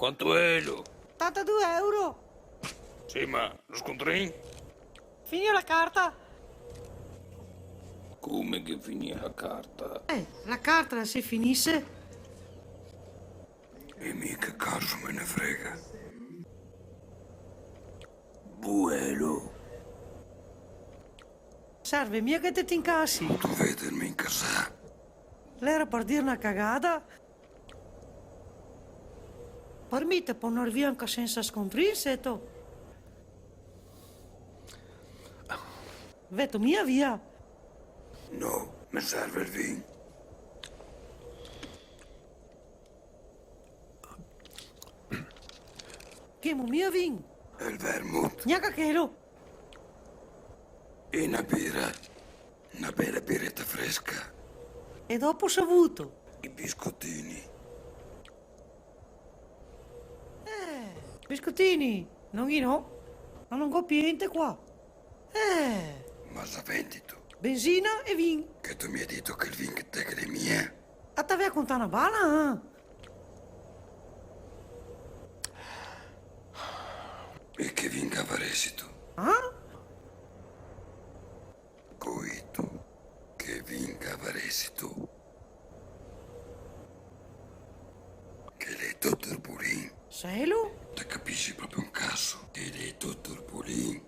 Quanto è lo? 82 euro. Sì, ma lo scontrin? Finì la carta. Come che finì la carta? La carta se finisse. E mica cazzo me ne frega. Buelo. Serve mica che te ti incassi. Tu vedermi in casa. L'era per dire una cagata. Per me te può andare via anche senza scontrin, seto. Veto mia via. No, mi serve il vin. Chiamo mia vin. E il vermouth. Gnacca chelo. E una birra. Una bella birretta fresca. E dopo savuto. I biscottini. Biscottini. Non gli no. Ma non ho niente qua. Ma la vendi tu? Benzina e vin. Che tu mi hai detto che il vin che te che è mia. A te vai a contare una bala, E che vin cavaresi tu? Ah? Coi tu. Che vin cavaresi tu? Che lei tutto il bulin. Selo? Te capisci proprio un cazzo. Che lei tutto il bulin.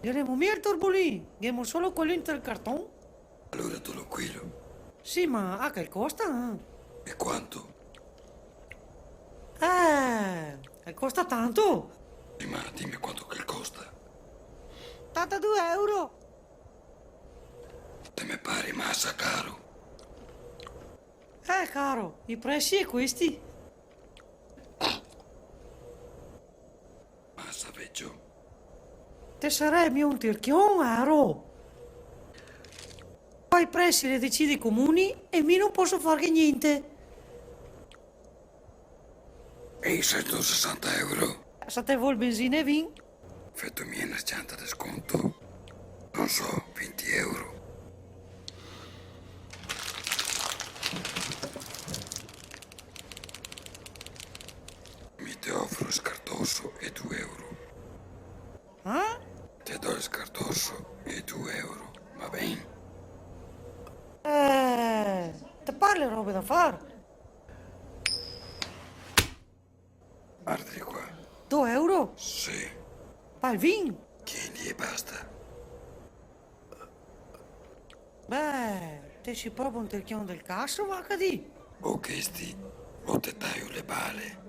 Diremo mica il turbolì. Diamo solo quello del cartone. Allora tu lo quello. Sì, ma che costa? E quanto? Che costa tanto. Sì, ma dimmi quanto che costa. 82 euro. Te me pare massa caro. Caro, i prezzi è questi. Massa veggio. Te sarebbe un tirchion, aro. Poi i prezzi le decide i comuni e mi non posso fare niente. E i 160 euro? Se te vuol benzina e vin, Fatemi una cianta di sconto. Non so, 20 euro. Mi te offro scartoso e 2 euro. Te do il scartoso e 2 euro. Va bene? te parli robe da fare. Guardi qua. 2 euro? Sì. Pa il vin? Tieni e basta. Beh, te si proprio un tirchion del cazzo, va che di? O che sti, o te taglio le bale.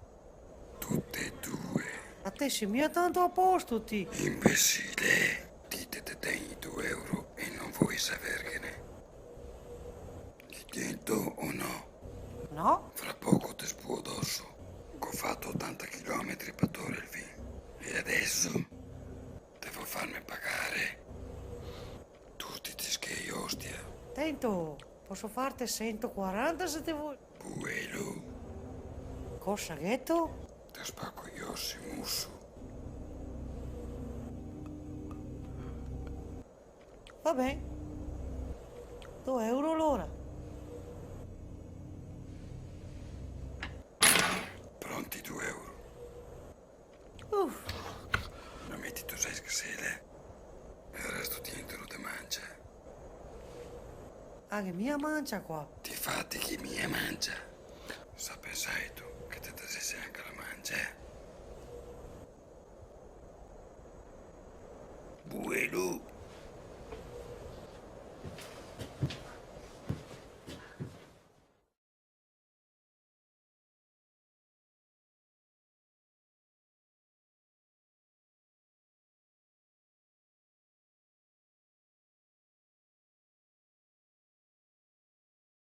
Tutte e due. A te si mia tanto a posto, ti. Imbecille. Dite te dai 2 euro e non vuoi sapergliene. Ti tento o no? No? Fra poco ti spuo addosso. Ho fatto 80 km per togliere il vino. E adesso devo farmi pagare. Tutti ti schei ostia. Tento, posso farti 140 se te vuoi. Buelo. Cosa ghetto? Ti spacco gli ossi, musso. Va bene. 2 euro l'ora. Pronti 2 euro. Uff, Non metti tu sei scasele. E il resto niente lo te mangia. anche mia mancia qua. Ti fatti chi mi mangia.